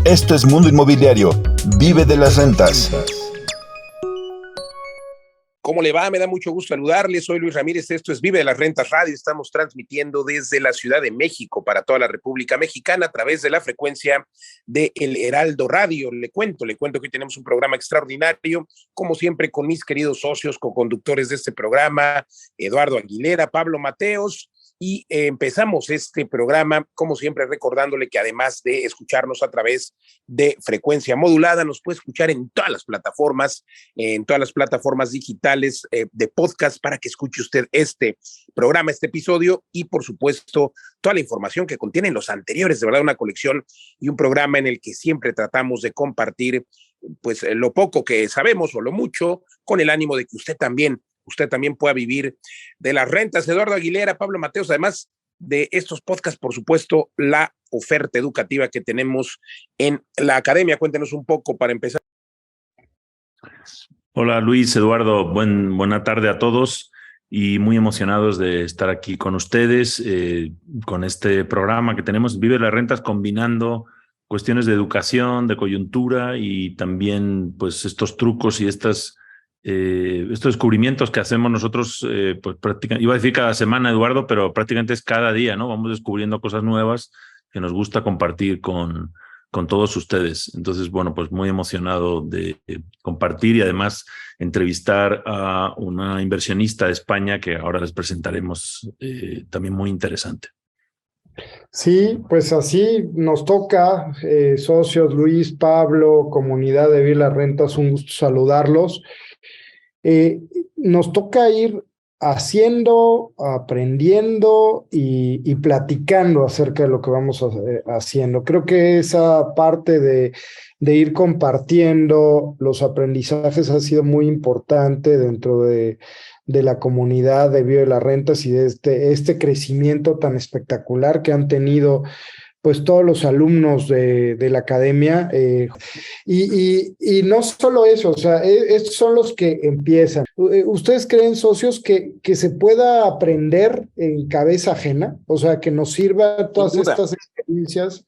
Esto es Mundo Inmobiliario. Vive de las rentas. ¿Cómo le va? Me da mucho gusto saludarles. Soy Luis Ramírez. Esto es Vive de las Rentas Radio. Estamos transmitiendo desde la Ciudad de México para toda la República Mexicana a través de la frecuencia de El Heraldo Radio. Le cuento que hoy tenemos un programa extraordinario, como siempre, con mis queridos socios, co-conductores de este programa, Eduardo Aguilera, Pablo Mateos. Y empezamos este programa, como siempre, recordándole que además de escucharnos a través de frecuencia modulada, nos puede escuchar en todas las plataformas digitales de podcast para que escuche usted este programa, este episodio y, por supuesto, toda la información que contienen los anteriores. De verdad, una colección y un programa en el que siempre tratamos de compartir pues lo poco que sabemos o lo mucho, con el ánimo de que usted también pueda vivir de las rentas. Eduardo Aguilera, Pablo Mateos, además de estos podcasts, por supuesto, la oferta educativa que tenemos en la academia. Cuéntenos un poco para empezar. Hola Luis, Eduardo, buena tarde a todos y muy emocionados de estar aquí con ustedes con este programa que tenemos, Vive las Rentas, combinando cuestiones de educación, de coyuntura y también pues estos trucos y estos descubrimientos que hacemos nosotros, pues prácticamente, iba a decir cada semana, Eduardo, pero prácticamente es cada día, ¿no? Vamos descubriendo cosas nuevas que nos gusta compartir con todos ustedes. Entonces, bueno, pues muy emocionado de compartir y además entrevistar a una inversionista de España que ahora les presentaremos, también muy interesante. Sí, pues así nos toca, socios, Luis, Pablo, comunidad de Vivir las Rentas, un gusto saludarlos. Nos toca ir haciendo, aprendiendo y platicando acerca de lo que vamos haciendo. Creo que esa parte de ir compartiendo los aprendizajes ha sido muy importante dentro de la comunidad de Vive las Rentas y de este crecimiento tan espectacular que han tenido pues todos los alumnos de la academia, y no solo eso, o sea, estos son los que empiezan. ¿Ustedes creen, socios, que se pueda aprender en cabeza ajena? O sea, que nos sirva todas estas experiencias.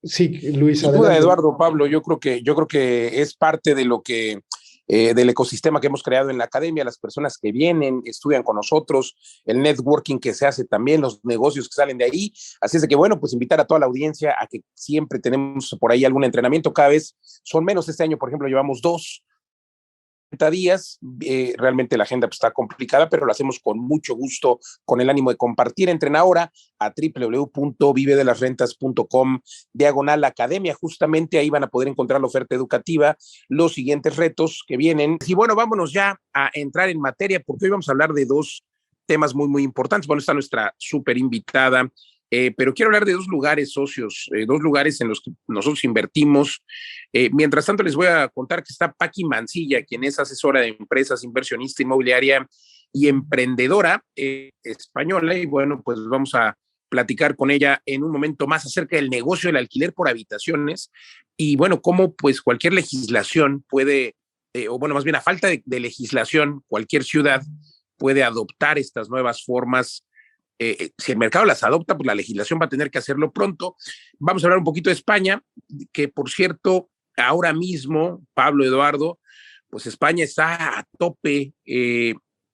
Sí, Luis, Sin duda, Eduardo, Pablo, yo creo que es parte de lo que del ecosistema que hemos creado en la academia, las personas que vienen, estudian con nosotros, el networking que se hace también, los negocios que salen de ahí. Así es de que, bueno, pues invitar a toda la audiencia a que siempre tenemos por ahí algún entrenamiento. Cada vez son menos. Este año, por ejemplo, llevamos 2 días. Realmente la agenda pues, está complicada, pero lo hacemos con mucho gusto, con el ánimo de compartir. Entren ahora a www.vivedelasrentas.com/academia. Justamente ahí van a poder encontrar la oferta educativa, los siguientes retos que vienen. Y bueno, vámonos ya a entrar en materia, porque hoy vamos a hablar de 2 temas muy, muy importantes. Bueno, está nuestra súper invitada, pero quiero hablar de 2 lugares, socios, 2 lugares en los que nosotros invertimos. Mientras tanto, les voy a contar que está Paqui Mancilla, quien es asesora de empresas, inversionista inmobiliaria y emprendedora española. Y bueno, pues vamos a platicar con ella en un momento más acerca del negocio del alquiler por habitaciones y bueno, cómo pues cualquier legislación puede, o bueno, más bien a falta de legislación, cualquier ciudad puede adoptar estas nuevas formas. Si el mercado las adopta, pues la legislación va a tener que hacerlo pronto. Vamos a hablar un poquito de España, que por cierto, ahora mismo, Pablo, Eduardo, pues España está a tope,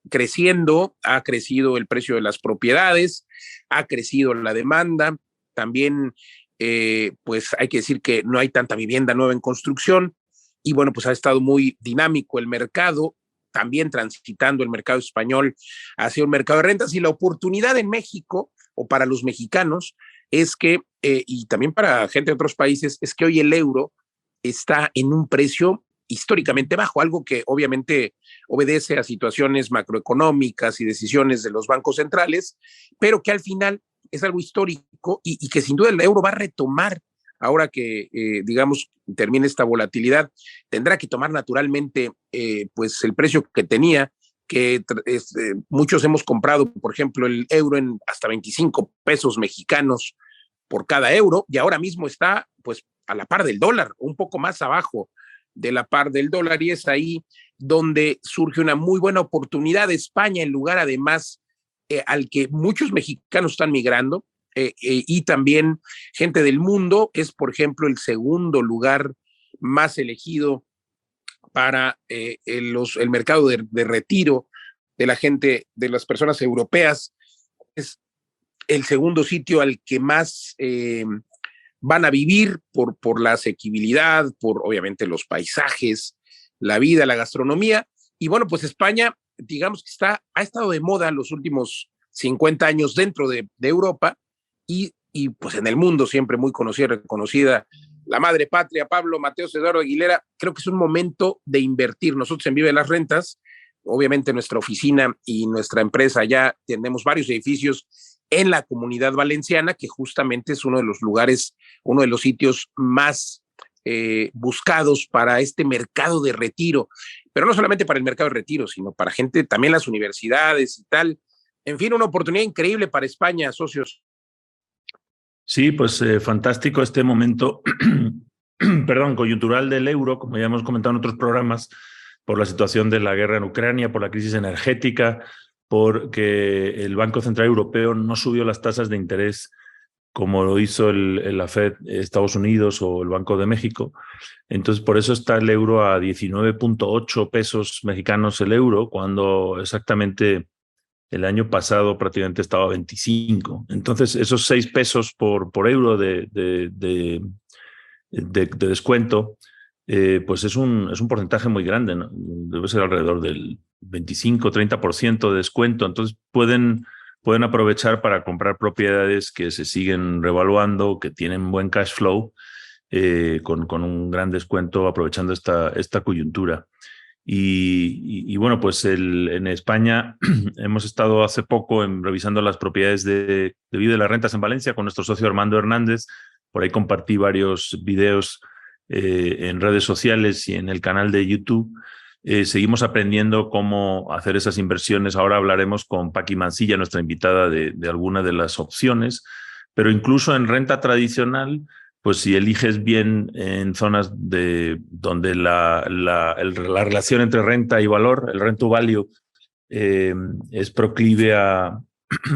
creciendo, ha crecido el precio de las propiedades, ha crecido la demanda, también pues hay que decir que no hay tanta vivienda nueva en construcción y bueno, pues ha estado muy dinámico el mercado, también transitando el mercado español hacia un mercado de rentas y la oportunidad en México o para los mexicanos es que, y también para gente de otros países, es que hoy el euro está en un precio históricamente bajo, algo que obviamente obedece a situaciones macroeconómicas y decisiones de los bancos centrales, pero que al final es algo histórico y que sin duda el euro va a retomar ahora que, digamos, termine esta volatilidad, tendrá que tomar naturalmente pues el precio que tenía, que muchos hemos comprado, por ejemplo, el euro en hasta 25 pesos mexicanos por cada euro, y ahora mismo está pues a la par del dólar, un poco más abajo de la par del dólar, y es ahí donde surge una muy buena oportunidad de España, en lugar además al que muchos mexicanos están migrando, y también gente del mundo. Es, por ejemplo, el segundo lugar más elegido para el mercado de retiro de la gente, de las personas europeas. Es el segundo sitio al que más van a vivir por la asequibilidad, por obviamente los paisajes, la vida, la gastronomía. Y bueno, pues España, digamos que ha estado de moda los últimos 50 años dentro de Europa y pues en el mundo siempre muy conocida, reconocida, la madre patria. Pablo Mateos, Eduardo Aguilera, creo que es un momento de invertir. Nosotros en Vive las Rentas, obviamente nuestra oficina y nuestra empresa, ya tenemos varios edificios en la Comunidad Valenciana, que justamente es uno de los lugares, uno de los sitios más buscados para este mercado de retiro, pero no solamente para el mercado de retiro, sino para gente, también las universidades y tal. En fin, una oportunidad increíble para España, socios. Sí, pues fantástico este momento, perdón, coyuntural del euro, como ya hemos comentado en otros programas, por la situación de la guerra en Ucrania, por la crisis energética, porque el Banco Central Europeo no subió las tasas de interés como lo hizo la Fed Estados Unidos o el Banco de México. Entonces, por eso está el euro a 19.8 pesos mexicanos el euro, cuando exactamente el año pasado prácticamente estaba a 25. Entonces, esos 6 pesos por euro de descuento, pues es un porcentaje muy grande, ¿no? Debe ser alrededor del 25-30% de descuento. Entonces, pueden aprovechar para comprar propiedades que se siguen revaluando, que tienen buen cash flow, con un gran descuento, aprovechando esta coyuntura. Y bueno, pues en España hemos estado hace poco revisando las propiedades de Vive de las Rentas en Valencia con nuestro socio Armando Hernández. Por ahí compartí varios videos en redes sociales y en el canal de YouTube. Seguimos aprendiendo cómo hacer esas inversiones. Ahora hablaremos con Paqui Mansilla, nuestra invitada, de alguna de las opciones, pero incluso en renta tradicional, pues si eliges bien en zonas donde la relación entre renta y valor, el rent to value, es proclive a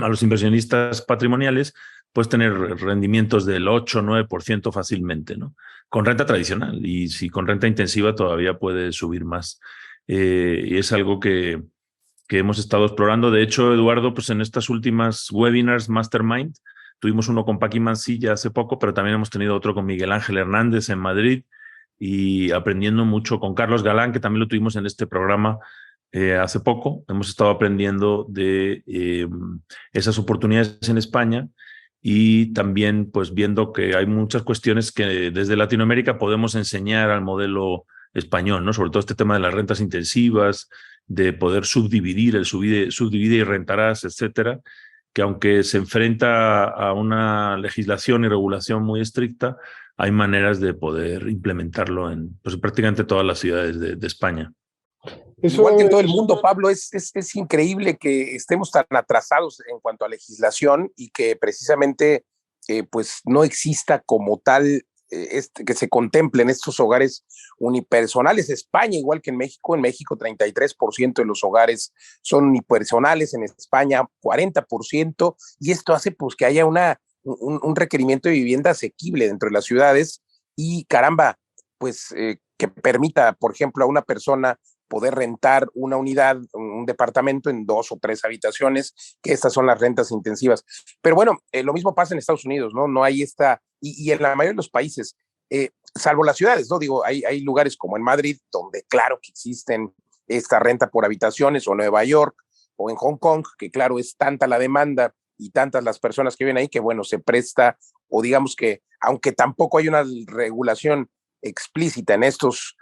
los inversionistas patrimoniales, puedes tener rendimientos del 8-9% fácilmente, ¿no? Con renta tradicional, y si con renta intensiva todavía puede subir más. Y es algo que hemos estado explorando. De hecho, Eduardo, pues en estas últimas webinars Mastermind, tuvimos uno con Paqui Mansilla hace poco, pero también hemos tenido otro con Miguel Ángel Hernández en Madrid, y aprendiendo mucho con Carlos Galán, que también lo tuvimos en este programa hace poco. Hemos estado aprendiendo de esas oportunidades en España, y también pues viendo que hay muchas cuestiones que desde Latinoamérica podemos enseñar al modelo español, ¿no? Sobre todo este tema de las rentas intensivas, de poder subdividir, el subdivide y rentarás, etcétera, que aunque se enfrenta a una legislación y regulación muy estricta, hay maneras de poder implementarlo en pues, prácticamente todas las ciudades de España. Igual que en todo el mundo, Pablo, es increíble que estemos tan atrasados en cuanto a legislación y que precisamente pues no exista como tal que se contemplen estos hogares unipersonales. España, igual que en México 33% de los hogares son unipersonales, en España 40%, y esto hace pues que haya un requerimiento de vivienda asequible dentro de las ciudades y caramba, pues que permita, por ejemplo, a una persona poder rentar una unidad, un departamento en 2 o 3 habitaciones, que estas son las rentas intensivas. Pero bueno, lo mismo pasa en Estados Unidos, ¿no? No hay y en la mayoría de los países, salvo las ciudades, ¿no? Digo, hay lugares como en Madrid, donde claro que existen esta renta por habitaciones, o Nueva York, o en Hong Kong, que claro, es tanta la demanda y tantas las personas que viven ahí, que bueno, se presta, o digamos que, aunque tampoco hay una regulación explícita en estos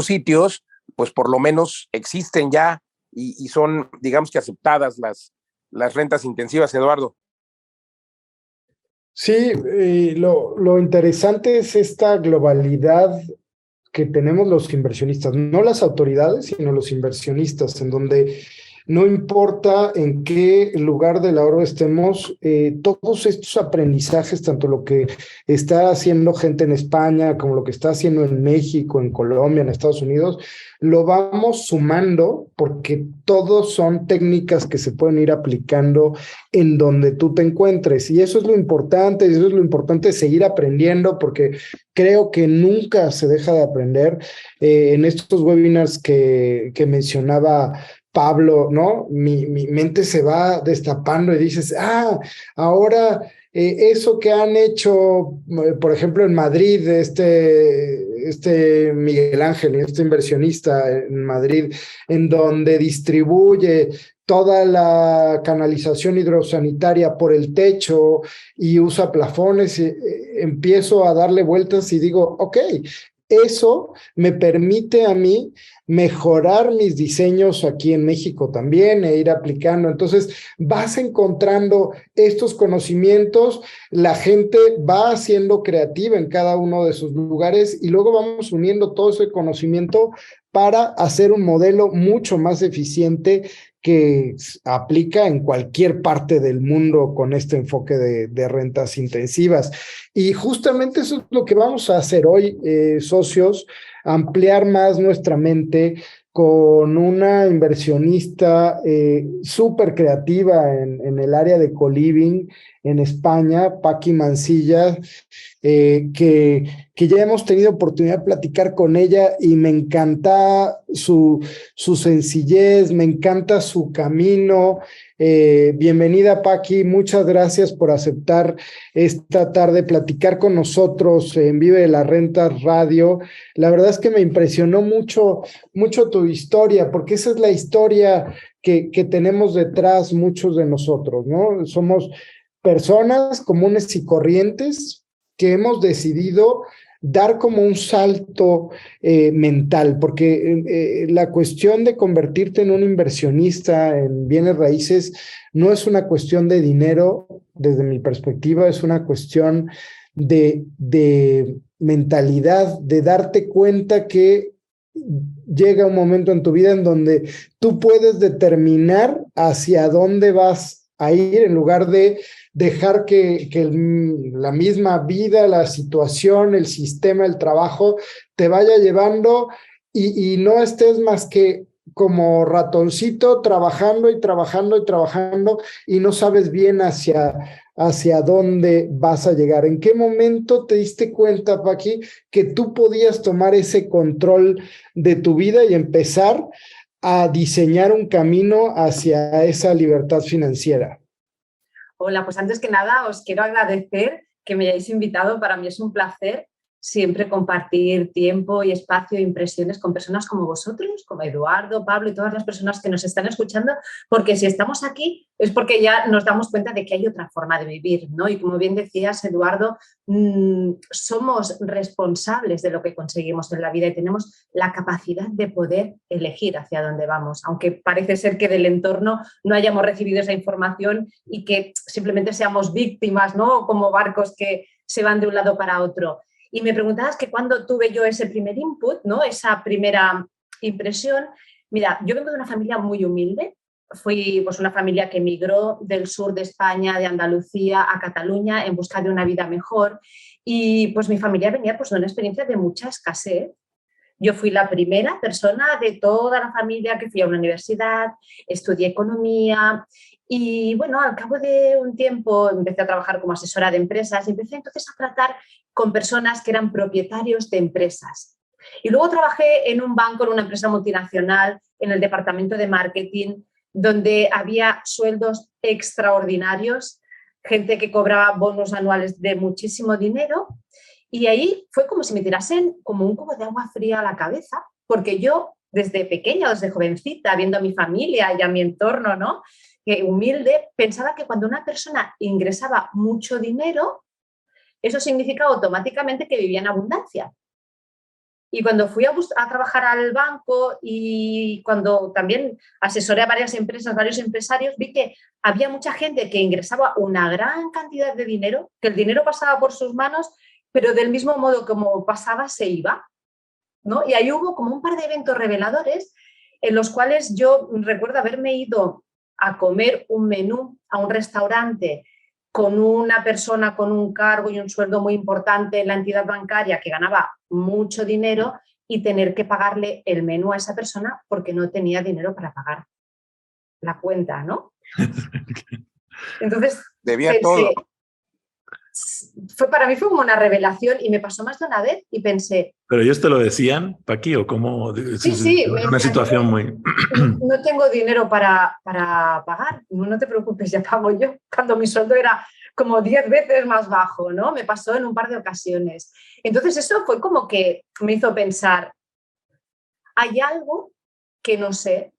sitios, pues por lo menos existen ya y son, digamos que aceptadas las rentas intensivas, Eduardo. Sí, lo interesante es esta globalidad que tenemos los inversionistas, no las autoridades, sino los inversionistas, en donde no importa en qué lugar del oro estemos, todos estos aprendizajes, tanto lo que está haciendo gente en España, como lo que está haciendo en México, en Colombia, en Estados Unidos, lo vamos sumando porque todos son técnicas que se pueden ir aplicando en donde tú te encuentres. Y eso es lo importante, seguir aprendiendo, porque creo que nunca se deja de aprender. En estos webinars que mencionaba Pablo, ¿no? Mi mente se va destapando y dices, ahora eso que han hecho, por ejemplo, en Madrid, este Miguel Ángel, este inversionista en Madrid, en donde distribuye toda la canalización hidrosanitaria por el techo y usa plafones, empiezo a darle vueltas y digo, ok, eso me permite a mí mejorar mis diseños aquí en México también e ir aplicando. Entonces vas encontrando estos conocimientos, la gente va siendo creativa en cada uno de sus lugares y luego vamos uniendo todo ese conocimiento para hacer un modelo mucho más eficiente que aplica en cualquier parte del mundo con este enfoque de rentas intensivas. Y justamente eso es lo que vamos a hacer hoy, socios, ampliar más nuestra mente con una inversionista súper creativa en el área de co-living en España, Paqui Mancilla, que ya hemos tenido oportunidad de platicar con ella y me encanta su sencillez, me encanta su camino. Bienvenida, Paqui, muchas gracias por aceptar esta tarde platicar con nosotros en Vive de las Rentas Radio. La verdad es que me impresionó mucho tu historia, porque esa es la historia que tenemos detrás muchos de nosotros, ¿no? Somos personas comunes y corrientes que hemos decidido dar como un salto mental, porque la cuestión de convertirte en un inversionista en bienes raíces no es una cuestión de dinero, desde mi perspectiva, es una cuestión de mentalidad, de darte cuenta que llega un momento en tu vida en donde tú puedes determinar hacia dónde vas a ir en lugar de dejar que la misma vida, la situación, el sistema, el trabajo te vaya llevando y no estés más que como ratoncito trabajando y trabajando y trabajando y no sabes bien hacia dónde vas a llegar. ¿En qué momento te diste cuenta, Paqui, que tú podías tomar ese control de tu vida y empezar a diseñar un camino hacia esa libertad financiera? Hola, pues antes que nada os quiero agradecer que me hayáis invitado. Para mí es un placer siempre compartir tiempo y espacio e impresiones con personas como vosotros, como Eduardo, Pablo y todas las personas que nos están escuchando, porque si estamos aquí es porque ya nos damos cuenta de que hay otra forma de vivir, ¿no? Y como bien decías, Eduardo, somos responsables de lo que conseguimos en la vida y tenemos la capacidad de poder elegir hacia dónde vamos, aunque parece ser que del entorno no hayamos recibido esa información y que simplemente seamos víctimas, ¿no? Como barcos que se van de un lado para otro. Y me preguntabas que cuando tuve yo ese primer input, ¿no? Esa primera impresión. Mira, yo vengo de una familia muy humilde. Fui pues, una familia que emigró del sur de España, de Andalucía a Cataluña en busca de una vida mejor. Y pues mi familia venía pues, de una experiencia de mucha escasez. Yo fui la primera persona de toda la familia que fui a una universidad, estudié economía y bueno, al cabo de un tiempo empecé a trabajar como asesora de empresas y empecé entonces a tratar con personas que eran propietarios de empresas. Y luego trabajé en un banco, en una empresa multinacional, en el departamento de marketing, donde había sueldos extraordinarios, gente que cobraba bonos anuales de muchísimo dinero. Y ahí fue como si me tirasen como un cubo de agua fría a la cabeza, porque yo desde pequeña, desde jovencita, viendo a mi familia y a mi entorno, ¿no? Que humilde, pensaba que cuando una persona ingresaba mucho dinero, eso significaba automáticamente que vivía en abundancia. Y cuando fui a trabajar al banco y cuando también asesoré a varias empresas, varios empresarios, vi que había mucha gente que ingresaba una gran cantidad de dinero, que el dinero pasaba por sus manos, pero del mismo modo como pasaba, se iba, ¿no? Y ahí hubo como un par de eventos reveladores en los cuales yo recuerdo haberme ido a comer un menú a un restaurante con una persona con un cargo y un sueldo muy importante en la entidad bancaria que ganaba mucho dinero y tener que pagarle el menú a esa persona porque no tenía dinero para pagar la cuenta, ¿no? Entonces Debía pensé, todo. para mí fue como una revelación y me pasó más de una vez y pensé, ¿Pero ellos te lo decían, Paqui, o cómo? sí, me Es una decían, situación muy... no tengo dinero para pagar, no te preocupes, ya pago yo, cuando mi sueldo era como 10 veces más bajo, ¿no? Me pasó en un par de ocasiones. Entonces eso fue como que me hizo pensar, hay algo que no sé,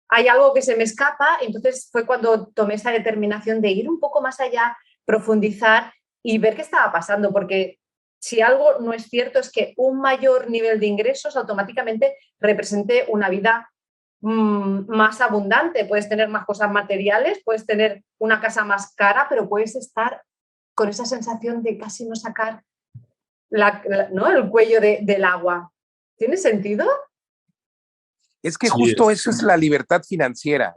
hay algo que se me escapa, entonces fue cuando tomé esa determinación de ir un poco más allá, profundizar y ver qué estaba pasando, porque si algo no es cierto es que un mayor nivel de ingresos automáticamente represente una vida más abundante. Puedes tener más cosas materiales, puedes tener una casa más cara, pero puedes estar con esa sensación de casi no sacar ¿no? el cuello del agua. ¿Tiene sentido? Es que Sí, justo eso es la libertad financiera.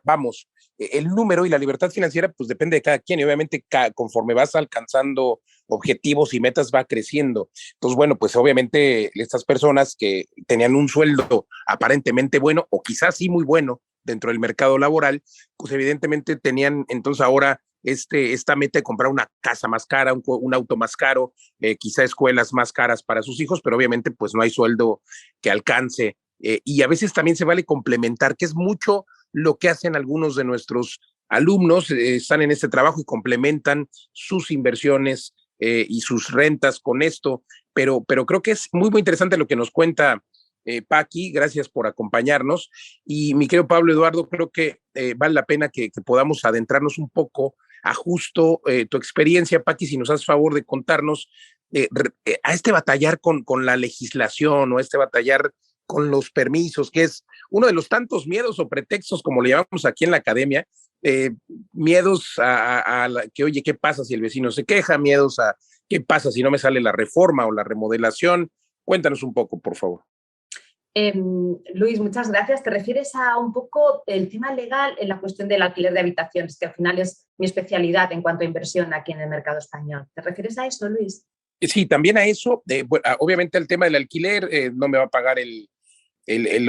Vamos, el número y la libertad financiera pues depende de cada quien y obviamente conforme vas alcanzando objetivos y metas va creciendo. Entonces, bueno, pues obviamente estas personas que tenían un sueldo aparentemente bueno o quizás sí muy bueno dentro del mercado laboral, pues evidentemente tenían entonces ahora esta meta de comprar una casa más cara, un auto más caro, quizá escuelas más caras para sus hijos, pero obviamente pues no hay sueldo que alcance. Y a veces también se vale complementar, que es mucho lo que hacen algunos de nuestros alumnos, están en este trabajo y complementan sus inversiones y sus rentas con esto, pero creo que es muy, muy interesante lo que nos cuenta Paqui, gracias por acompañarnos. Y mi querido Pablo Eduardo, creo que vale la pena que podamos adentrarnos un poco a justo tu experiencia, Paqui, si nos haces favor de contarnos a este batallar con la legislación o a este batallar con los permisos, que es uno de los tantos miedos o pretextos, como le llamamos aquí en la academia, miedos a que, oye, ¿qué pasa si el vecino se queja? Miedos a qué pasa si no me sale la reforma o la remodelación. Cuéntanos un poco, por favor. Luis, muchas gracias. ¿Te refieres a un poco el tema legal en la cuestión del alquiler de habitaciones, que al final es mi especialidad en cuanto a inversión aquí en el mercado español? ¿Te refieres a eso, Luis? Sí, también a eso. Bueno, obviamente el tema del alquiler no me va a pagar el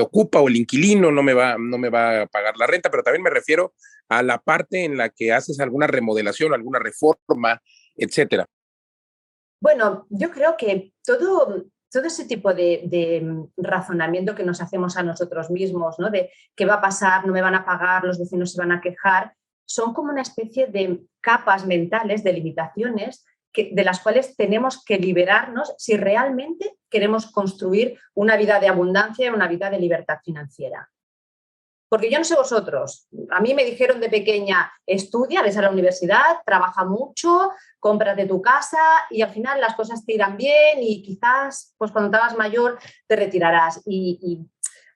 ocupa o el inquilino, no me va a pagar la renta, pero también me refiero a la parte en la que haces alguna remodelación, alguna reforma, etcétera. Bueno, yo creo que todo ese tipo de razonamiento que nos hacemos a nosotros mismos, ¿no? De qué va a pasar, no me van a pagar, los vecinos se van a quejar, son como una especie de capas mentales, de limitaciones de las cuales tenemos que liberarnos si realmente queremos construir una vida de abundancia y una vida de libertad financiera. Porque yo no sé vosotros, a mí me dijeron de pequeña, estudia, ves a la universidad, trabaja mucho, cómprate tu casa y al final las cosas te irán bien y quizás pues cuando te hagas mayor te retirarás. Y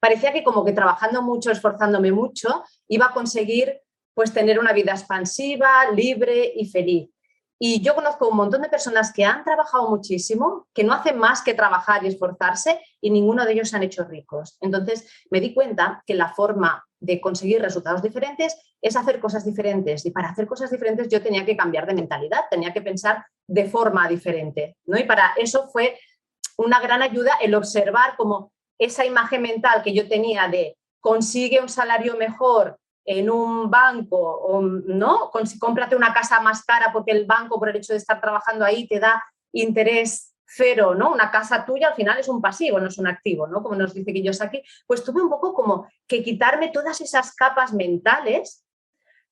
parecía que como que trabajando mucho, esforzándome mucho, iba a conseguir pues tener una vida expansiva, libre y feliz. Y yo conozco un montón de personas que han trabajado muchísimo, que no hacen más que trabajar y esforzarse y ninguno de ellos se han hecho ricos. Entonces me di cuenta que la forma de conseguir resultados diferentes es hacer cosas diferentes. Y para hacer cosas diferentes yo tenía que cambiar de mentalidad, tenía que pensar de forma diferente, ¿no? Y para eso fue una gran ayuda el observar como esa imagen mental que yo tenía de consigue un salario mejor en un banco, ¿no? Cómprate una casa más cara porque el banco, por el hecho de estar trabajando ahí, te da interés cero, ¿no? Una casa tuya al final es un pasivo, no es un activo, ¿no? Como nos dice Kiyosaki. Pues tuve un poco como que quitarme todas esas capas mentales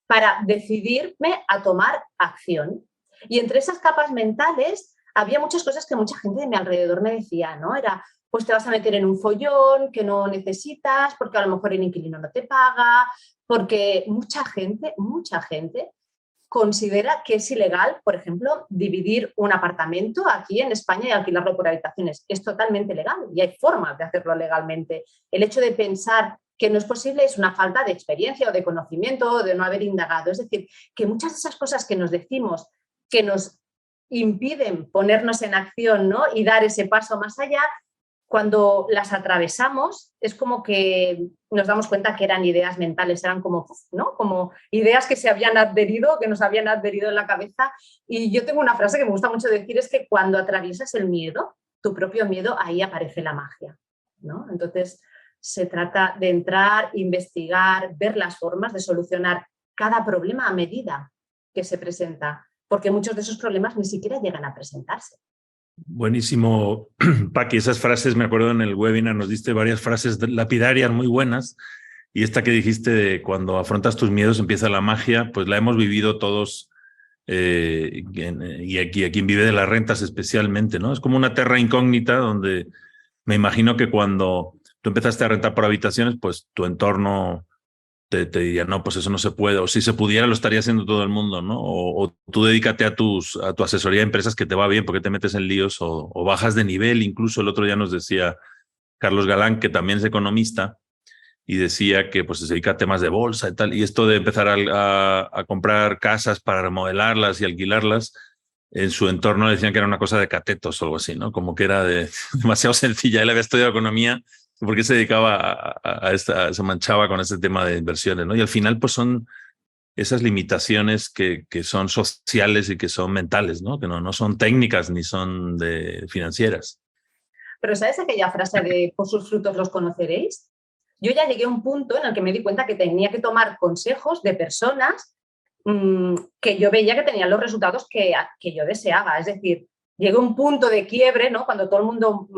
para decidirme a tomar acción. Y entre esas capas mentales había muchas cosas que mucha gente de mi alrededor me decía, ¿no? Era, pues te vas a meter en un follón que no necesitas, porque a lo mejor el inquilino no te paga, porque mucha gente considera que es ilegal, por ejemplo, dividir un apartamento aquí en España y alquilarlo por habitaciones. Es totalmente legal y hay formas de hacerlo legalmente. El hecho de pensar que no es posible es una falta de experiencia o de conocimiento o de no haber indagado. Es decir, que muchas de esas cosas que nos decimos que nos impiden ponernos en acción, ¿no? Y dar ese paso más allá, cuando las atravesamos es como que nos damos cuenta que eran ideas mentales, eran como, ¿no? Como ideas que se habían adherido, que nos habían adherido en la cabeza. Y yo tengo una frase que me gusta mucho decir, es que cuando atraviesas el miedo, tu propio miedo, ahí aparece la magia, ¿no? Entonces se trata de entrar, investigar, ver las formas de solucionar cada problema a medida que se presenta, porque muchos de esos problemas ni siquiera llegan a presentarse. Buenísimo, Paqui. Esas frases, me acuerdo en el webinar, nos diste varias frases lapidarias muy buenas. Y esta que dijiste de cuando afrontas tus miedos empieza la magia, pues la hemos vivido todos y aquí quien vive de las rentas especialmente, ¿no? Es como una terra incógnita donde me imagino que cuando tú empezaste a rentar por habitaciones, pues tu entorno te diría, no, pues eso no se puede, o si se pudiera lo estaría haciendo todo el mundo, ¿no? O tú dedícate a tu asesoría de empresas que te va bien porque te metes en líos o bajas de nivel. Incluso el otro día nos decía Carlos Galán, que también es economista, y decía que pues se dedica a temas de bolsa y tal, y esto de empezar a comprar casas para remodelarlas y alquilarlas, en su entorno le decían que era una cosa de catetos o algo así, ¿no? Como que era demasiado sencilla. Él había estudiado economía, porque se dedicaba se manchaba con este tema de inversiones, ¿no? Y al final pues son esas limitaciones que son sociales y que son mentales, ¿no? Que no son técnicas ni son financieras. Pero ¿sabes aquella frase de por sus frutos los conoceréis? Yo ya llegué a un punto en el que me di cuenta que tenía que tomar consejos de personas que yo veía que tenían los resultados que yo deseaba. Es decir, llegué a un punto de quiebre, ¿no? Cuando todo el mundo,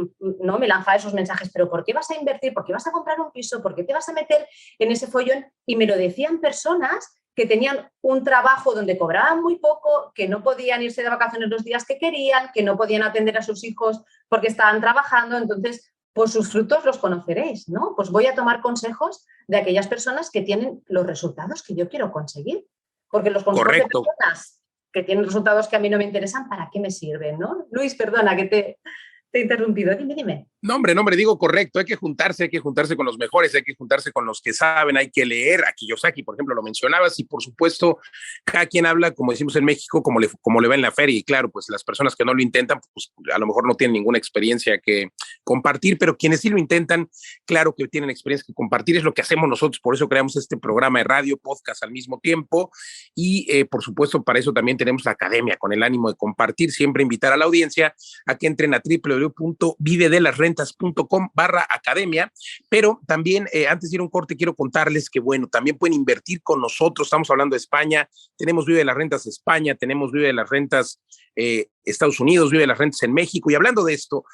¿no?, me lanzaba esos mensajes, pero ¿por qué vas a invertir? ¿Por qué vas a comprar un piso? ¿Por qué te vas a meter en ese follón? Y me lo decían personas que tenían un trabajo donde cobraban muy poco, que no podían irse de vacaciones los días que querían, que no podían atender a sus hijos porque estaban trabajando. Entonces, por sus frutos los conoceréis, ¿no? Pues voy a tomar consejos de aquellas personas que tienen los resultados que yo quiero conseguir. Porque los consejos de personas que tienen resultados que a mí no me interesan, ¿para qué me sirven, no? Luis, perdona que te he interrumpido. Dime. No, hombre, digo correcto. Hay que juntarse con los mejores, hay que juntarse con los que saben, hay que leer. A Kiyosaki, por ejemplo, lo mencionabas, y por supuesto, cada quien habla, como decimos en México, como le va en la feria. Y claro, pues las personas que no lo intentan, pues a lo mejor no tienen ninguna experiencia que compartir, pero quienes sí lo intentan, claro que tienen experiencia que compartir. Es lo que hacemos nosotros, por eso creamos este programa de radio, podcast al mismo tiempo. Y por supuesto, para eso también tenemos la academia, con el ánimo de compartir, siempre invitar a la audiencia a que entren a www.vivedelasrentas.com/academia. Pero también, antes de ir a un corte, quiero contarles que, bueno, también pueden invertir con nosotros. Estamos hablando de España, tenemos Vive de las Rentas España, tenemos Vive de las Rentas Estados Unidos, Vive de las Rentas en México. Y hablando de esto,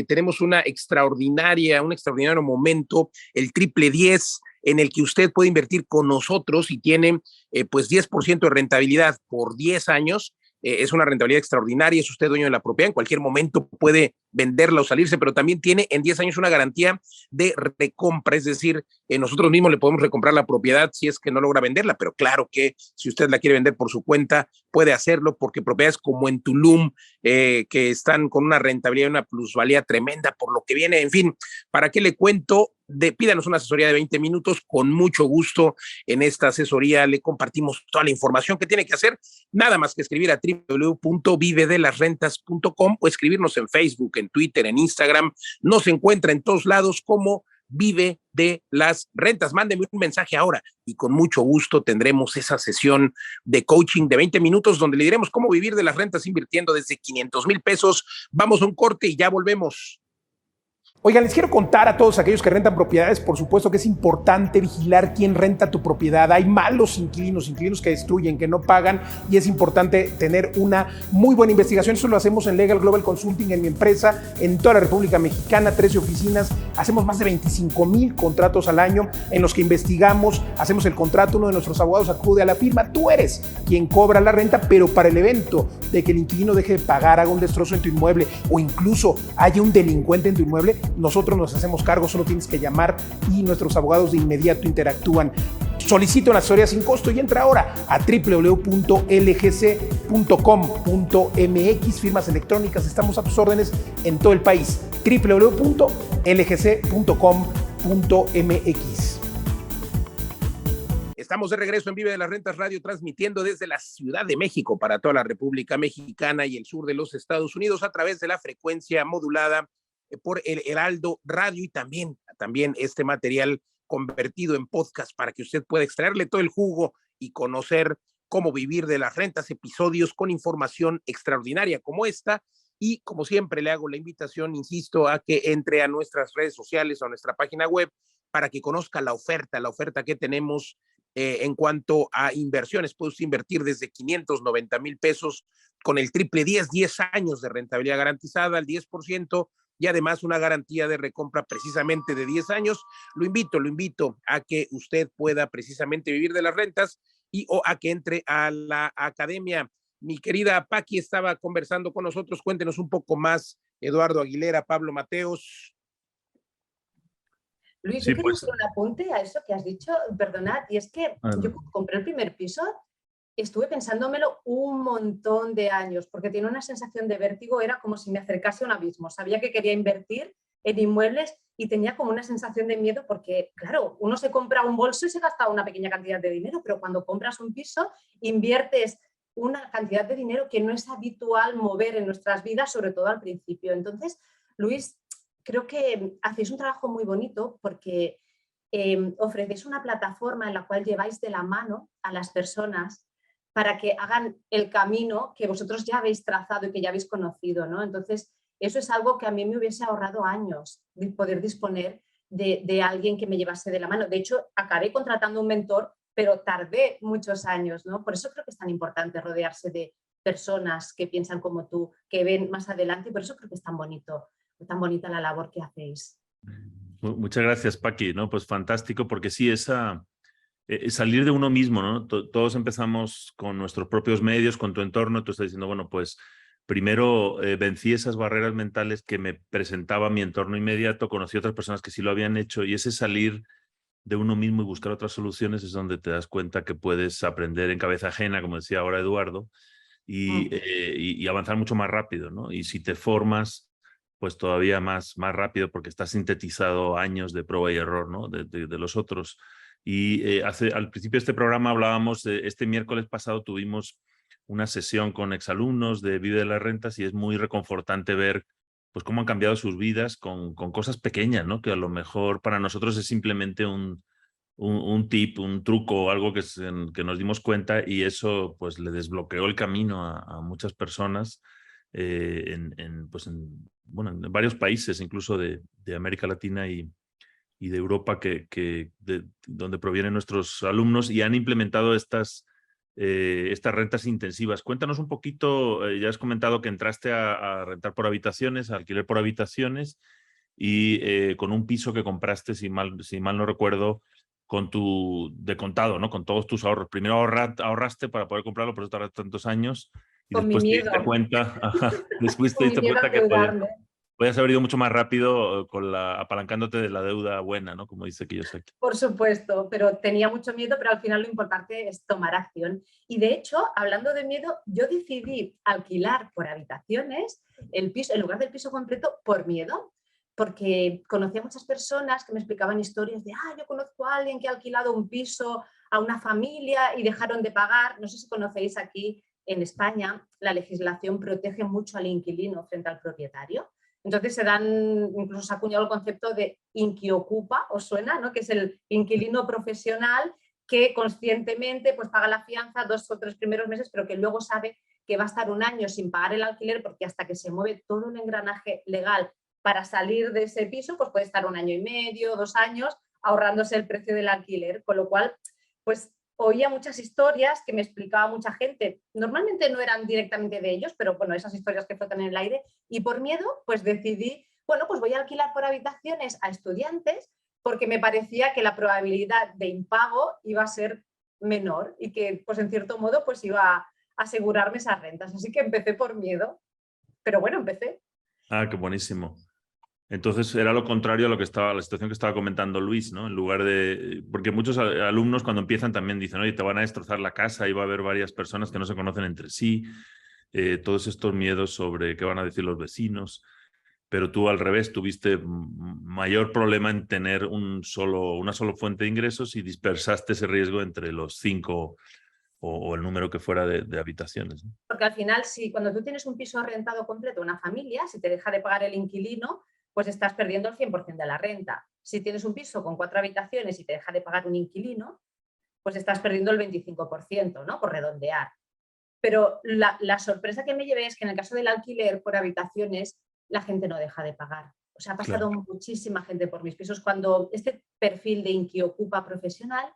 tenemos un extraordinario momento, el Triple 10, en el que usted puede invertir con nosotros y tiene pues 10% de rentabilidad por 10 años. Es una rentabilidad extraordinaria. Es usted dueño de la propiedad, en cualquier momento puede venderla o salirse, pero también tiene en 10 años una garantía de recompra, es decir, nosotros mismos le podemos recomprar la propiedad si es que no logra venderla, pero claro que si usted la quiere vender por su cuenta, puede hacerlo, porque propiedades como en Tulum, que están con una rentabilidad y una plusvalía tremenda por lo que viene. En fin, ¿para qué le cuento? Pídanos una asesoría de 20 minutos, con mucho gusto. En esta asesoría le compartimos toda la información que tiene que hacer, nada más que escribir a www.vivedelasrentas.com o escribirnos en Facebook, en Twitter, en Instagram. Nos encuentra en todos lados como Vive de las Rentas. Mándeme un mensaje ahora y con mucho gusto tendremos esa sesión de coaching de 20 minutos donde le diremos cómo vivir de las rentas invirtiendo desde 500,000 pesos. Vamos a un corte y ya volvemos. Oigan, les quiero contar a todos aquellos que rentan propiedades, por supuesto que es importante vigilar quién renta tu propiedad. Hay malos inquilinos que destruyen, que no pagan, y es importante tener una muy buena investigación. Eso lo hacemos en Legal Global Consulting, en mi empresa, en toda la República Mexicana, 13 oficinas. Hacemos más de 25,000 contratos al año en los que investigamos, hacemos el contrato, uno de nuestros abogados acude a la firma, tú eres quien cobra la renta, pero para el evento de que el inquilino deje de pagar, haga un destrozo en tu inmueble o incluso haya un delincuente en tu inmueble, nosotros nos hacemos cargo. Solo tienes que llamar y nuestros abogados de inmediato interactúan. Solicita una asesoría sin costo y entra ahora a www.lgc.com.mx. Firmas electrónicas, estamos a tus órdenes en todo el país. www.lgc.com.mx. Estamos de regreso en Vive de las Rentas Radio, transmitiendo desde la Ciudad de México para toda la República Mexicana y el sur de los Estados Unidos a través de la frecuencia modulada por el Heraldo Radio y también este material convertido en podcast para que usted pueda extraerle todo el jugo y conocer cómo vivir de las rentas, episodios con información extraordinaria como esta. Y como siempre le hago la invitación, insisto, a que entre a nuestras redes sociales o a nuestra página web para que conozca la oferta que tenemos en cuanto a inversiones. Puede usted invertir desde 590,000 pesos con el triple 10 años de rentabilidad garantizada al 10% y además una garantía de recompra precisamente de 10 años. Lo invito a que usted pueda precisamente vivir de las rentas o a que entre a la academia. Mi querida Paqui estaba conversando con nosotros. Cuéntenos un poco más, Eduardo Aguilera, Pablo Mateos. Luis, Sí, yo quería hacer un apunte a eso que has dicho, perdonad, y es que yo compré el primer piso y estuve pensándomelo un montón de años, porque tiene una sensación de vértigo, era como si me acercase a un abismo. Sabía que quería invertir en inmuebles y tenía como una sensación de miedo porque, claro, uno se compra un bolso y se gasta una pequeña cantidad de dinero, pero cuando compras un piso inviertes una cantidad de dinero que no es habitual mover en nuestras vidas, sobre todo al principio. Entonces, Luis, creo que hacéis un trabajo muy bonito porque ofrecéis una plataforma en la cual lleváis de la mano a las personas para que hagan el camino que vosotros ya habéis trazado y que ya habéis conocido, ¿no? Entonces, eso es algo que a mí me hubiese ahorrado años, de poder disponer de alguien que me llevase de la mano. De hecho, acabé contratando un mentor, pero tardé muchos años, ¿no? Por eso creo que es tan importante rodearse de personas que piensan como tú, que ven más adelante, y por eso creo que es tan bonita la labor que hacéis. Muchas gracias, Paqui, ¿no? Pues fantástico, porque sí, salir de uno mismo, ¿no? Todos empezamos con nuestros propios medios, con tu entorno. Tú estás diciendo, bueno, pues primero vencí esas barreras mentales que me presentaba mi entorno inmediato, conocí a otras personas que sí lo habían hecho, y ese salir de uno mismo y buscar otras soluciones es donde te das cuenta que puedes aprender en cabeza ajena, como decía ahora Eduardo, y avanzar mucho más rápido, ¿no? Y si te formas, pues todavía más rápido, porque está sintetizado años de prueba y error, ¿no? de los otros. Y al principio de este programa hablábamos, este miércoles pasado tuvimos una sesión con exalumnos de Vive de las Rentas y es muy reconfortante ver pues cómo han cambiado sus vidas con cosas pequeñas, ¿no? Que a lo mejor para nosotros es simplemente un tip, un truco, algo que nos dimos cuenta, y eso pues le desbloqueó el camino a muchas personas en varios países, incluso de América Latina y de Europa, donde provienen nuestros alumnos y han implementado estas rentas intensivas. Cuéntanos un poquito, ya has comentado que entraste a rentar por habitaciones, a alquiler por habitaciones, y con un piso que compraste, si mal no recuerdo, de contado, ¿no? Con todos tus ahorros. Primero ahorraste para poder comprarlo, por eso tardaste tantos años, y Con mi después te miedo. diste cuenta, después te Con mi diste miedo a cuenta que endeudarme. podías haber ido mucho más rápido apalancándote de la deuda buena, ¿no? Como dice Kiyosaki. Por supuesto, pero tenía mucho miedo, pero al final lo importante es tomar acción. Y de hecho, hablando de miedo, yo decidí alquilar por habitaciones el piso, en lugar del piso completo, por miedo, porque conocía a muchas personas que me explicaban historias de, yo conozco a alguien que ha alquilado un piso a una familia y dejaron de pagar. No sé si conocéis, aquí en España la legislación protege mucho al inquilino frente al propietario. Entonces incluso se ha acuñado el concepto de inquiocupa, ¿os suena? ¿No? Que es el inquilino profesional que conscientemente pues, paga la fianza 2 o 3 primeros meses, pero que luego sabe que va a estar un año sin pagar el alquiler, porque hasta que se mueve todo un engranaje legal para salir de ese piso, pues puede estar 1 año y medio, 2 años, ahorrándose el precio del alquiler. Con lo cual, pues oía muchas historias que me explicaba mucha gente. Normalmente no eran directamente de ellos, pero bueno, esas historias que flotan en el aire. Y por miedo, pues decidí, bueno, pues voy a alquilar por habitaciones a estudiantes porque me parecía que la probabilidad de impago iba a ser menor y que, pues en cierto modo, pues iba a asegurarme esas rentas. Así que empecé por miedo, pero bueno, empecé. Qué buenísimo. Entonces era lo contrario a la situación que estaba comentando Luis, ¿no? En lugar de... Porque muchos alumnos cuando empiezan también dicen, oye, te van a destrozar la casa y va a haber varias personas que no se conocen entre sí, todos estos miedos sobre qué van a decir los vecinos, pero tú al revés tuviste mayor problema en tener una sola fuente de ingresos y dispersaste ese riesgo entre los 5 o el número que fuera de habitaciones, ¿no? Porque al final, cuando tú tienes un piso rentado completo, una familia, si te deja de pagar el inquilino, pues estás perdiendo el 100% de la renta. Si tienes un piso con 4 habitaciones y te deja de pagar un inquilino, pues estás perdiendo el 25%, ¿no? Por redondear. Pero la sorpresa que me llevé es que en el caso del alquiler por habitaciones, la gente no deja de pagar. O sea, ha pasado muchísima gente por mis pisos. Cuando este perfil de inquiocupa profesional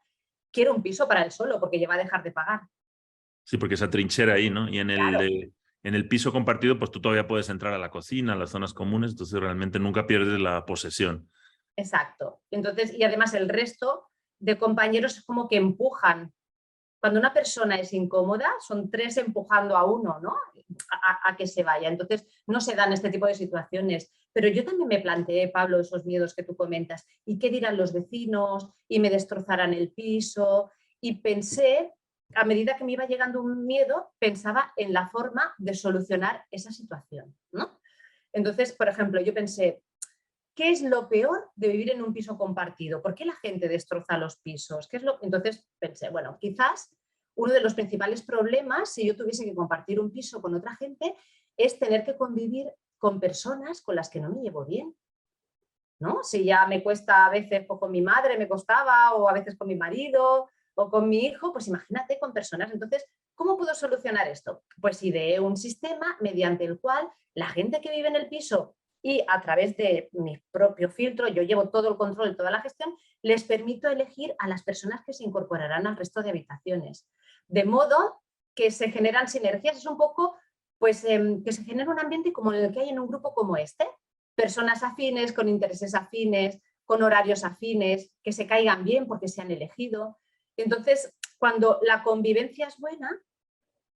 quiere un piso para él solo, porque ya va a dejar de pagar. Sí, porque esa trinchera ahí, ¿no? Y en el piso compartido, pues tú todavía puedes entrar a la cocina, a las zonas comunes, entonces realmente nunca pierdes la posesión. Exacto. Entonces, y además el resto de compañeros es como que empujan. Cuando una persona es incómoda, son 3 empujando a uno, ¿no? A que se vaya. Entonces, no se dan este tipo de situaciones. Pero yo también me planteé, Pablo, esos miedos que tú comentas. ¿Y qué dirán los vecinos? ¿Y me destrozarán el piso? Y pensé, a medida que me iba llegando un miedo, pensaba en la forma de solucionar esa situación, ¿no? Entonces, por ejemplo, yo pensé, ¿qué es lo peor de vivir en un piso compartido? ¿Por qué la gente destroza los pisos? Entonces pensé, bueno, quizás uno de los principales problemas, si yo tuviese que compartir un piso con otra gente, es tener que convivir con personas con las que no me llevo bien, ¿no? Si ya me cuesta a veces con mi madre, me costaba, o a veces con mi marido, o con mi hijo, pues imagínate con personas. Entonces, ¿cómo puedo solucionar esto? Pues ideé un sistema mediante el cual la gente que vive en el piso y a través de mi propio filtro, yo llevo todo el control, toda la gestión, les permito elegir a las personas que se incorporarán al resto de habitaciones. De modo que se generan sinergias, es un poco pues que se genera un ambiente como el que hay en un grupo como este, personas afines, con intereses afines, con horarios afines, que se caigan bien porque se han elegido. Entonces, cuando la convivencia es buena,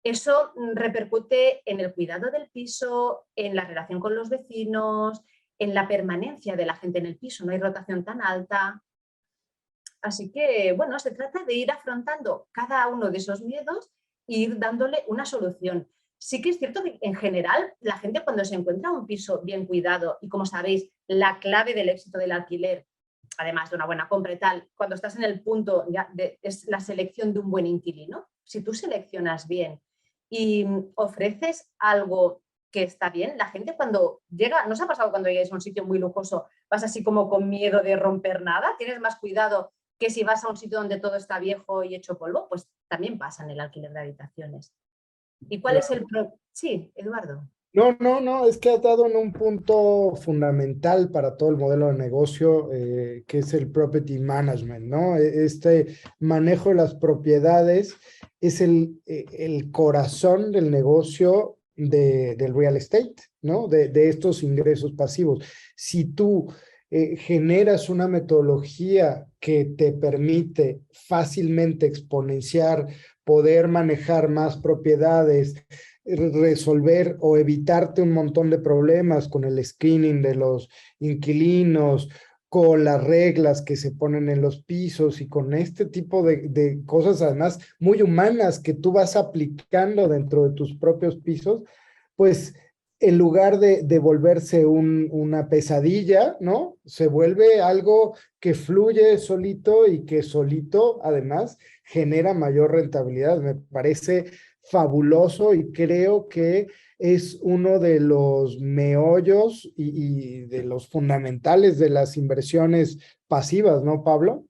eso repercute en el cuidado del piso, en la relación con los vecinos, en la permanencia de la gente en el piso, no hay rotación tan alta. Así que, bueno, se trata de ir afrontando cada uno de esos miedos e ir dándole una solución. Sí que es cierto que en general la gente cuando se encuentra un piso bien cuidado y como sabéis, la clave del éxito del alquiler, además de una buena compra y tal, cuando estás en el punto es la selección de un buen inquilino. Si tú seleccionas bien y ofreces algo que está bien, la gente cuando llega, ¿no os ha pasado cuando llegáis a un sitio muy lujoso, vas así como con miedo de romper nada? ¿Tienes más cuidado que si vas a un sitio donde todo está viejo y hecho polvo? Pues también pasa en el alquiler de habitaciones. ¿Y cuál es el Sí, Eduardo. No, es que has dado en un punto fundamental para todo el modelo de negocio, que es el property management, ¿no? Este manejo de las propiedades es el corazón del negocio del real estate, ¿no? De estos ingresos pasivos. Si tú generas una metodología que te permite fácilmente exponenciar, poder manejar más propiedades, resolver o evitarte un montón de problemas con el screening de los inquilinos, con las reglas que se ponen en los pisos y con este tipo de cosas además muy humanas que tú vas aplicando dentro de tus propios pisos, pues en lugar de volverse una pesadilla, ¿no? Se vuelve algo que fluye solito y que solito además genera mayor rentabilidad. Me parece fabuloso y creo que es uno de los meollos y de los fundamentales de las inversiones pasivas, ¿no, Pablo?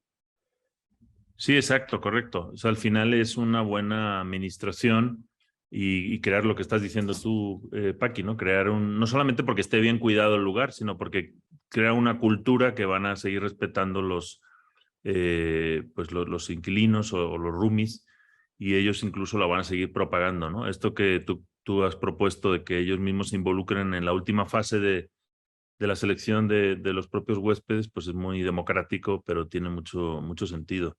Sí, exacto, correcto. O sea, al final es una buena administración y crear lo que estás diciendo tú, Paqui, ¿no? Crear no solamente porque esté bien cuidado el lugar, sino porque crea una cultura que van a seguir respetando pues los inquilinos o los roomies, y ellos incluso la van a seguir propagando, ¿no? Esto que tú has propuesto de que ellos mismos se involucren en la última fase de la selección de los propios huéspedes, pues es muy democrático, pero tiene mucho sentido.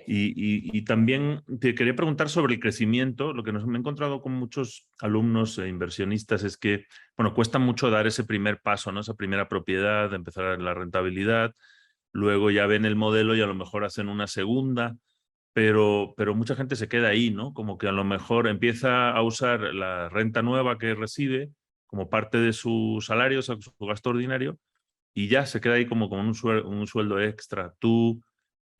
Y también te quería preguntar sobre el crecimiento. Lo que me he encontrado con muchos alumnos e inversionistas es que, bueno, cuesta mucho dar ese primer paso, ¿no? Esa primera propiedad, empezar la rentabilidad, luego ya ven el modelo y a lo mejor hacen una segunda, pero mucha gente se queda ahí, ¿no? Como que a lo mejor empieza a usar la renta nueva que recibe como parte de su salario, o sea, su gasto ordinario, y ya se queda ahí como con un sueldo extra. ¿Tú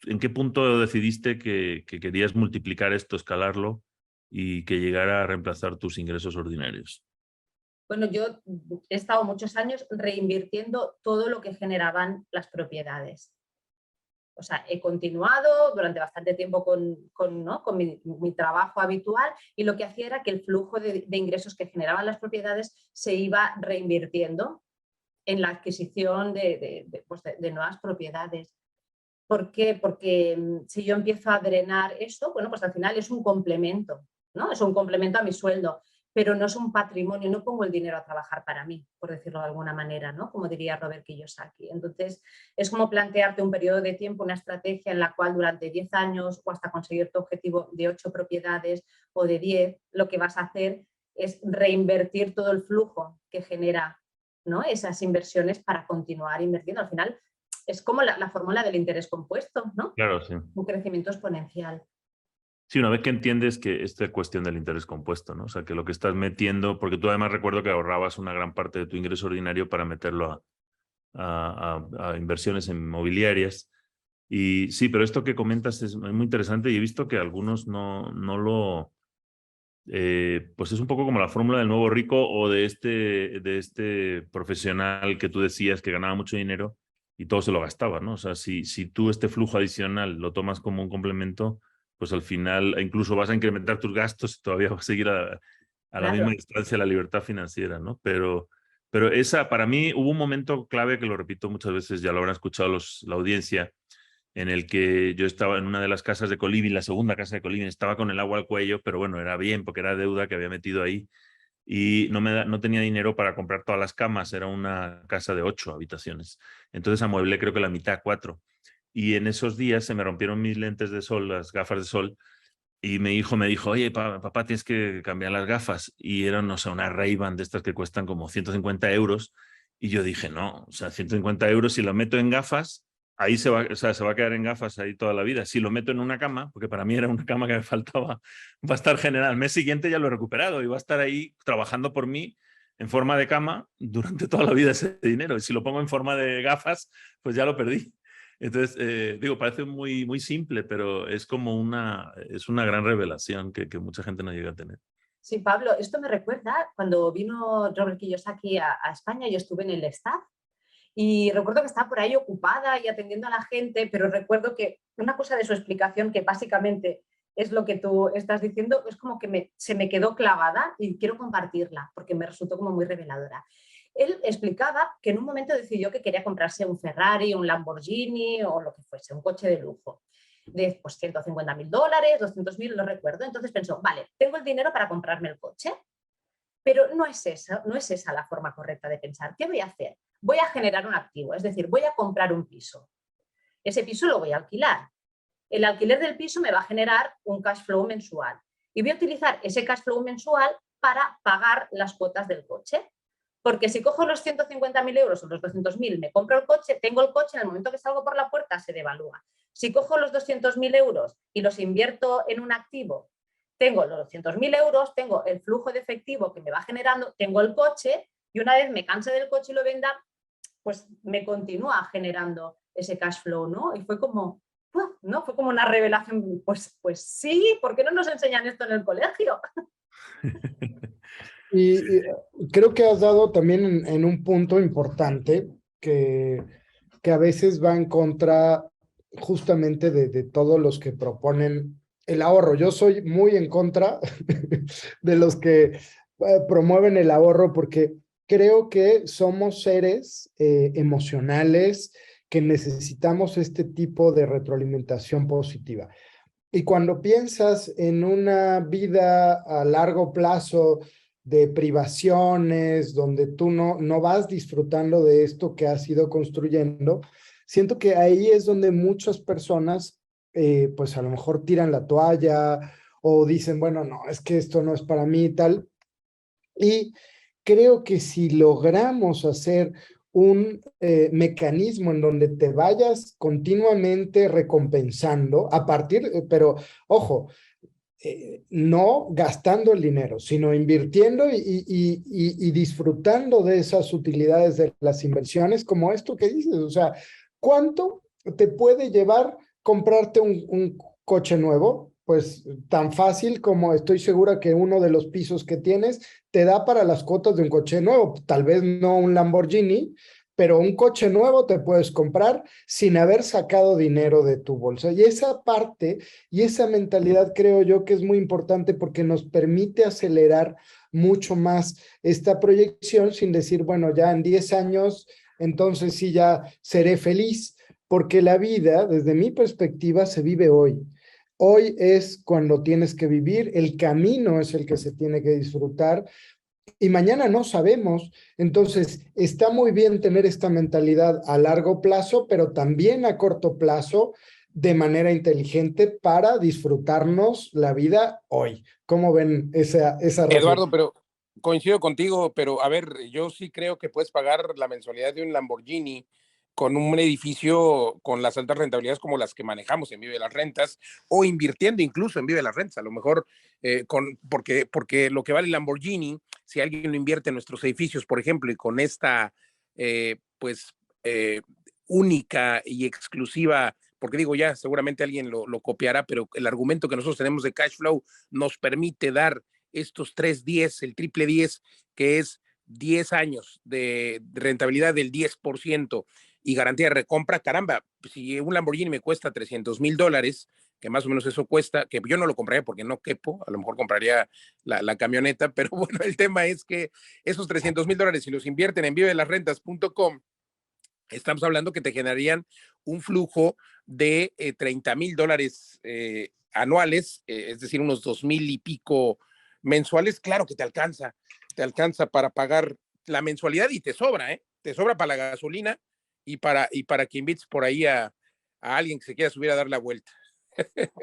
en qué punto decidiste que querías multiplicar esto, escalarlo y que llegara a reemplazar tus ingresos ordinarios? Bueno, yo he estado muchos años reinvirtiendo todo lo que generaban las propiedades. O sea, he continuado durante bastante tiempo con mi trabajo habitual, y lo que hacía era que el flujo de ingresos que generaban las propiedades se iba reinvirtiendo en la adquisición de nuevas propiedades. ¿Por qué? Porque si yo empiezo a drenar eso, bueno, pues al final es un complemento, ¿no? Es un complemento a mi sueldo, pero no es un patrimonio, no pongo el dinero a trabajar para mí, por decirlo de alguna manera, ¿no? Como diría Robert Kiyosaki. Entonces, es como plantearte un periodo de tiempo, una estrategia en la cual durante 10 años o hasta conseguir tu objetivo de 8 propiedades o de 10, lo que vas a hacer es reinvertir todo el flujo que genera, ¿no? Esas inversiones para continuar invirtiendo. Al final, es como la fórmula del interés compuesto, ¿no? Claro, sí. Un crecimiento exponencial. Sí, una vez que entiendes que esta es cuestión del interés compuesto, ¿no? O sea, que lo que estás metiendo, porque tú además recuerdo que ahorrabas una gran parte de tu ingreso ordinario para meterlo a inversiones inmobiliarias. Y sí, pero esto que comentas es muy interesante y he visto que algunos no lo... pues es un poco como la fórmula del nuevo rico o de este profesional que tú decías que ganaba mucho dinero y todo se lo gastaba, ¿no? O sea, si tú este flujo adicional lo tomas como un complemento, pues al final incluso vas a incrementar tus gastos y todavía vas a seguir a la misma distancia la libertad financiera, ¿no? Pero esa, para mí, hubo un momento clave que lo repito muchas veces, ya lo habrán escuchado la audiencia, en el que yo estaba en una de las casas de Coliving, la segunda casa de Coliving, estaba con el agua al cuello, pero bueno, era bien porque era deuda que había metido ahí y no tenía dinero para comprar todas las camas, era una casa de 8 habitaciones. Entonces amueblé creo que la mitad, 4. Y en esos días se me rompieron mis lentes de sol, las gafas de sol, y mi hijo me dijo, oye, papá, tienes que cambiar las gafas. Y eran, o sea, unas Ray-Ban de estas que cuestan como 150 euros. Y yo dije, no, o sea, 150 euros si lo meto en gafas, ahí se va a quedar en gafas ahí toda la vida. Si lo meto en una cama, porque para mí era una cama que me faltaba, va a estar general. El mes siguiente ya lo he recuperado y va a estar ahí trabajando por mí en forma de cama durante toda la vida ese dinero. Y si lo pongo en forma de gafas, pues ya lo perdí. Entonces, digo, parece muy, muy simple, pero es como una gran revelación que mucha gente no llega a tener. Sí, Pablo, esto me recuerda cuando vino Robert Kiyosaki a España, yo estuve en el staff y recuerdo que estaba por ahí ocupada y atendiendo a la gente, pero recuerdo que una cosa de su explicación, que básicamente es lo que tú estás diciendo, es como que se me quedó clavada y quiero compartirla porque me resultó como muy reveladora. Él explicaba que en un momento decidió que quería comprarse un Ferrari, un Lamborghini o lo que fuese, un coche de lujo de pues, $150.000, 200.000, no recuerdo. Entonces pensó, vale, tengo el dinero para comprarme el coche, pero no es esa la forma correcta de pensar. ¿Qué voy a hacer? Voy a generar un activo, es decir, voy a comprar un piso. Ese piso lo voy a alquilar. El alquiler del piso me va a generar un cash flow mensual y voy a utilizar ese cash flow mensual para pagar las cuotas del coche. Porque si cojo los 150.000 euros o los 200.000, me compro el coche, tengo el coche, en el momento que salgo por la puerta se devalúa. Si cojo los 200.000 euros y los invierto en un activo, tengo los 200.000 euros, tengo el flujo de efectivo que me va generando, tengo el coche y una vez me canse del coche y lo venda, pues me continúa generando ese cash flow, ¿no? Y fue como, ¿no? Fue como una revelación, pues sí, ¿por qué no nos enseñan esto en el colegio? Y creo que has dado también en un punto importante que a veces va en contra justamente de todos los que proponen el ahorro. Yo soy muy en contra de los que promueven el ahorro porque creo que somos seres emocionales que necesitamos este tipo de retroalimentación positiva. Y cuando piensas en una vida a largo plazo de privaciones, donde tú no vas disfrutando de esto que has ido construyendo, siento que ahí es donde muchas personas, pues a lo mejor tiran la toalla o dicen, bueno, no, es que esto no es para mí y tal. Y creo que si logramos hacer un mecanismo en donde te vayas continuamente recompensando a partir, pero ojo, no gastando el dinero, sino invirtiendo y disfrutando de esas utilidades de las inversiones, como esto que dices, o sea, ¿cuánto te puede llevar comprarte un coche nuevo? pues tan fácil como estoy segura que uno de los pisos que tienes te da para las cuotas de un coche nuevo. Tal vez no un Lamborghini, pero un coche nuevo te puedes comprar sin haber sacado dinero de tu bolsa. Y esa parte y esa mentalidad creo yo que es muy importante porque nos permite acelerar mucho más esta proyección sin decir, bueno, ya en 10 años, entonces sí ya seré feliz, porque la vida, desde mi perspectiva, se vive hoy. Hoy es cuando tienes que vivir, el camino es el que se tiene que disfrutar y mañana no sabemos. Entonces, está muy bien tener esta mentalidad a largo plazo, pero también a corto plazo, de manera inteligente para disfrutarnos la vida hoy. ¿Cómo ven esa reflexión? Eduardo, pero coincido contigo, pero a ver, yo sí creo que puedes pagar la mensualidad de un Lamborghini con un edificio con las altas rentabilidades como las que manejamos en Vive las Rentas, o invirtiendo incluso en Vive las Rentas, a lo mejor porque lo que vale el Lamborghini, si alguien lo invierte en nuestros edificios, por ejemplo, y con esta pues única y exclusiva, porque digo ya, seguramente alguien lo copiará, pero el argumento que nosotros tenemos de cash flow nos permite dar estos 3-10, el triple 10, que es 10 años de rentabilidad del 10% y garantía de recompra. Caramba, si un Lamborghini me cuesta $300,000, que más o menos eso cuesta, que yo no lo compraría porque no quepo, a lo mejor compraría la camioneta, pero bueno, el tema es que esos $300,000, si los invierten en vivelasrentas.com, estamos hablando que te generarían un flujo de $30,000 anuales, es decir, unos 2,000 y pico mensuales. Claro que te alcanza para pagar la mensualidad y te sobra, ¿eh? Te sobra para la gasolina y para que invites por ahí a alguien que se quiera subir a dar la vuelta.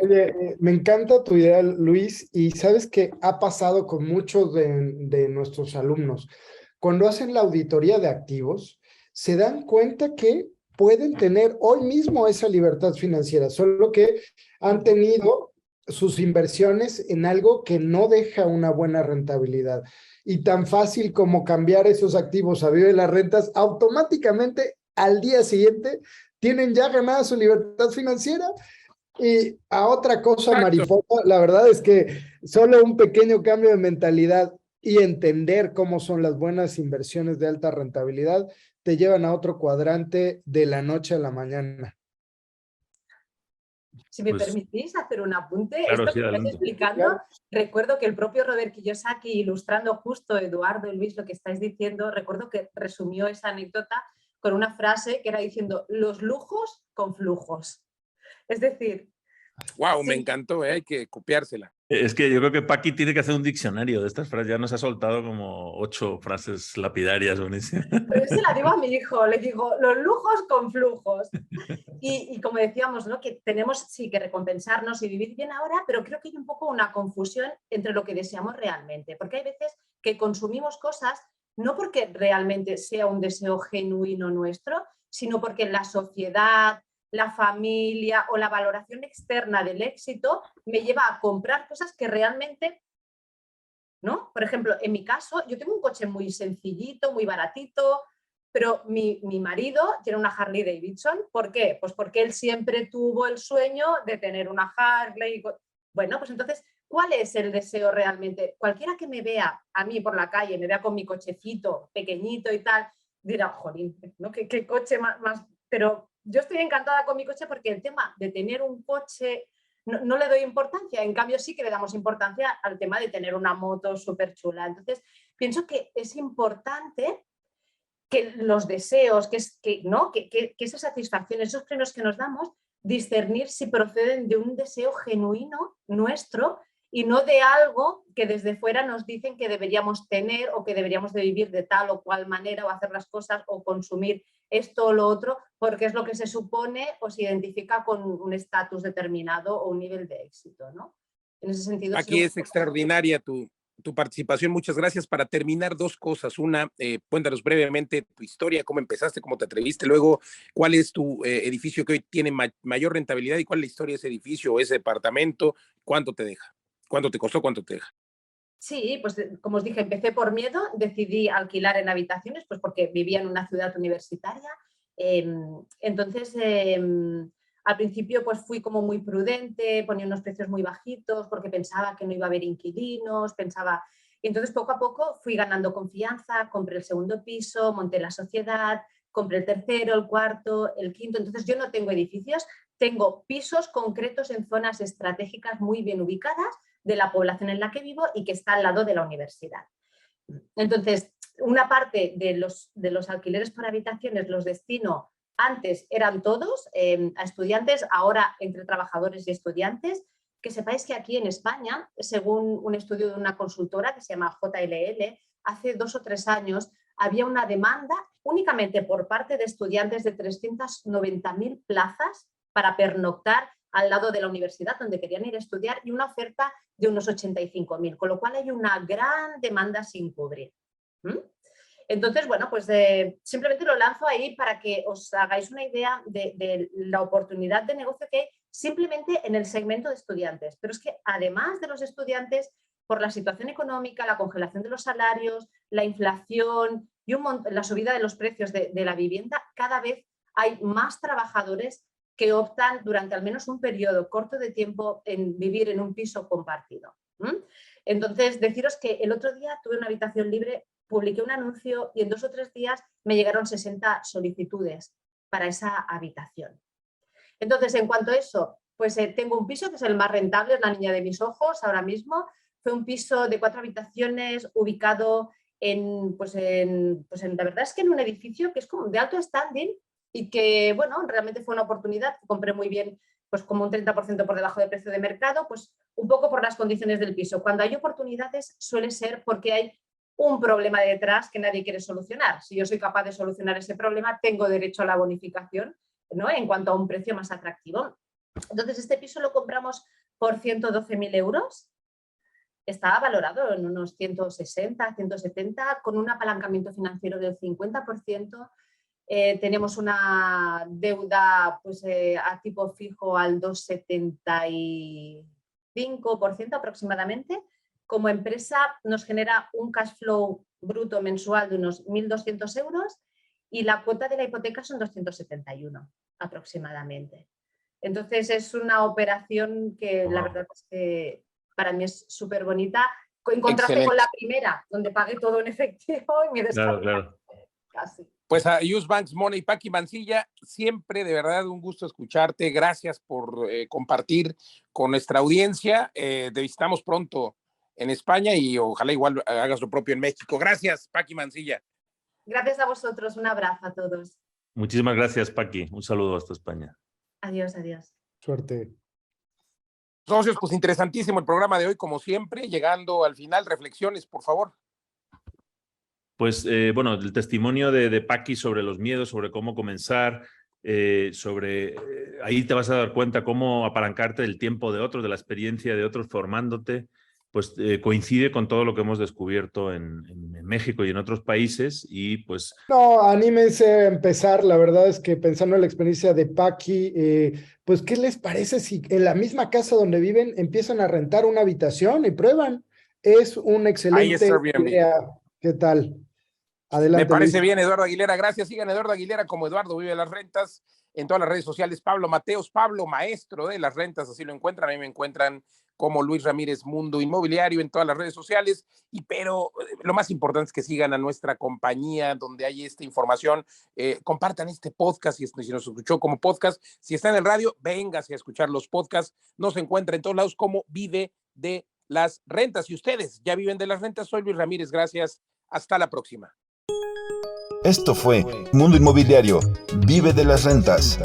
Oye, me encanta tu idea, Luis, y sabes que ha pasado con muchos de nuestros alumnos. Cuando hacen la auditoría de activos, se dan cuenta que pueden tener hoy mismo esa libertad financiera, solo que han tenido sus inversiones en algo que no deja una buena rentabilidad. Y tan fácil como cambiar esos activos a Vive las Rentas, automáticamente al día siguiente tienen ya ganada su libertad financiera. Y a otra cosa, Exacto. mariposa, la verdad es que solo un pequeño cambio de mentalidad y entender cómo son las buenas inversiones de alta rentabilidad te llevan a otro cuadrante de la noche a la mañana. Si me Pues, permitís hacer un apunte, claro, esto sí, que estás adelante. explicando, Claro. recuerdo que el propio Robert Kiyosaki, ilustrando justo Eduardo y Luis lo que estáis diciendo, recuerdo que resumió esa anécdota con una frase que era diciendo, los lujos con flujos. Es decir, Wow, me sí, encantó, hay que copiársela. Es que yo creo que Paqui tiene que hacer un diccionario de estas frases. Ya nos ha soltado como 8 frases lapidarias buenísimas. pero yo se la digo a mi hijo, le digo, los lujos con flujos. Y como decíamos, ¿no? Que tenemos sí que recompensarnos y vivir bien ahora, pero creo que hay un poco una confusión entre lo que deseamos realmente, porque hay veces que consumimos cosas no porque realmente sea un deseo genuino nuestro, sino porque la sociedad, la familia o la valoración externa del éxito me lleva a comprar cosas que realmente, ¿no? Por ejemplo, en mi caso, yo tengo un coche muy sencillito, muy baratito, pero mi marido tiene una Harley Davidson. ¿Por qué? Pues porque él siempre tuvo el sueño de tener una Harley. Bueno, pues entonces, ¿cuál es el deseo realmente? Cualquiera que me vea a mí por la calle, me vea con mi cochecito pequeñito y tal, dirá, jolín, ¿no? ¿Qué coche más? Pero yo estoy encantada con mi coche porque el tema de tener un coche no le doy importancia, en cambio sí que le damos importancia al tema de tener una moto súper chula. Entonces, pienso que es importante que los deseos, que esas satisfacciones, esos premios que nos damos, discernir si proceden de un deseo genuino nuestro y no de algo que desde fuera nos dicen que deberíamos tener o que deberíamos de vivir de tal o cual manera o hacer las cosas o consumir esto o lo otro, porque es lo que se supone o se identifica con un estatus determinado o un nivel de éxito, ¿no? En ese sentido, Aquí es extraordinaria tu participación. Muchas gracias. Para terminar, 2 cosas. Una, cuéntanos brevemente tu historia, cómo empezaste, cómo te atreviste. Luego, ¿cuál es tu edificio que hoy tiene mayor rentabilidad y cuál es la historia de ese edificio o ese departamento? ¿Cuánto te deja? ¿Cuánto te costó? ¿Cuánto te deja? Sí, pues como os dije, empecé por miedo, decidí alquilar en habitaciones, pues porque vivía en una ciudad universitaria. Entonces, Al principio pues fui como muy prudente, ponía unos precios muy bajitos porque pensaba que no iba a haber inquilinos, y entonces poco a poco fui ganando confianza, compré el segundo piso, monté la sociedad, compré el tercero, el cuarto, el quinto. Entonces yo no tengo edificios, tengo pisos concretos en zonas estratégicas muy bien ubicadas de la población en la que vivo y que está al lado de la universidad. Entonces, una parte de los alquileres por habitaciones los destino, antes eran todos a estudiantes, ahora entre trabajadores y estudiantes. Que sepáis que aquí en España, según un estudio de una consultora que se llama JLL, hace 2 o 3 años había una demanda únicamente por parte de estudiantes de 390.000 plazas para pernoctar al lado de la universidad donde querían ir a estudiar y una oferta de unos 85.000, con lo cual hay una gran demanda sin cubrir. Entonces, bueno, pues simplemente lo lanzo ahí para que os hagáis una idea de la oportunidad de negocio que hay simplemente en el segmento de estudiantes. Pero es que además de los estudiantes, por la situación económica, la congelación de los salarios, la inflación y la subida de los precios de la vivienda, cada vez hay más trabajadores que optan durante al menos un periodo corto de tiempo en vivir en un piso compartido. Entonces, deciros que el otro día tuve una habitación libre, publiqué un anuncio y en 2 o 3 días me llegaron 60 solicitudes para esa habitación. Entonces, en cuanto a eso, pues tengo un piso que es el más rentable, es la niña de mis ojos ahora mismo. Fue un piso de 4 habitaciones ubicado la verdad es que en un edificio que es como de alto standing y que, bueno, realmente fue una oportunidad. Compré muy bien, pues como un 30% por debajo del precio de mercado, pues un poco por las condiciones del piso. Cuando hay oportunidades suele ser porque hay un problema detrás que nadie quiere solucionar. Si yo soy capaz de solucionar ese problema, tengo derecho a la bonificación, ¿no?, en cuanto a un precio más atractivo. Entonces, este piso lo compramos por 112.000 euros. Estaba valorado en unos 160, 170, con un apalancamiento financiero del 50%. Tenemos una deuda pues, a tipo fijo al 2,75% aproximadamente. Como empresa nos genera un cash flow bruto mensual de unos 1.200 euros y la cuota de la hipoteca son 271 aproximadamente. Entonces es una operación que la verdad es que para mí es súper bonita, en contraste con la primera, donde pagué todo en efectivo y me descargué casi. Pues a Use Banks Money, Paqui Mancilla, siempre de verdad un gusto escucharte. Gracias por compartir con nuestra audiencia. Te visitamos pronto en España y ojalá igual hagas lo propio en México. Gracias, Paqui Mancilla. Gracias a vosotros. Un abrazo a todos. Muchísimas gracias, Paqui. Un saludo hasta España. Adiós, adiós. Suerte. Socios, pues interesantísimo el programa de hoy, como siempre, llegando al final. Reflexiones, por favor. Pues, bueno, el testimonio de Paqui sobre los miedos, sobre cómo comenzar, ahí te vas a dar cuenta cómo apalancarte del tiempo de otros, de la experiencia de otros formándote, pues coincide con todo lo que hemos descubierto en México y en otros países y pues... No, anímense a empezar. La verdad es que pensando en la experiencia de Paqui, pues ¿qué les parece si en la misma casa donde viven empiezan a rentar una habitación y prueban? Es una excelente idea. ¿Qué tal? Adelante. Me parece bien, Eduardo Aguilera. Gracias. Sigan Eduardo Aguilera como Eduardo Vive las Rentas en todas las redes sociales. Pablo Mateos, Pablo, maestro de las rentas, así lo encuentran. A mí me encuentran como Luis Ramírez Mundo Inmobiliario en todas las redes sociales, pero lo más importante es que sigan a nuestra compañía donde hay esta información, compartan este podcast si nos escuchó como podcast, si está en el radio, véngase a escuchar los podcasts, nos encuentra en todos lados como Vive de las Rentas, y ustedes ya viven de las rentas. Soy Luis Ramírez, gracias, hasta la próxima. Esto fue Mundo Inmobiliario, Vive de las Rentas.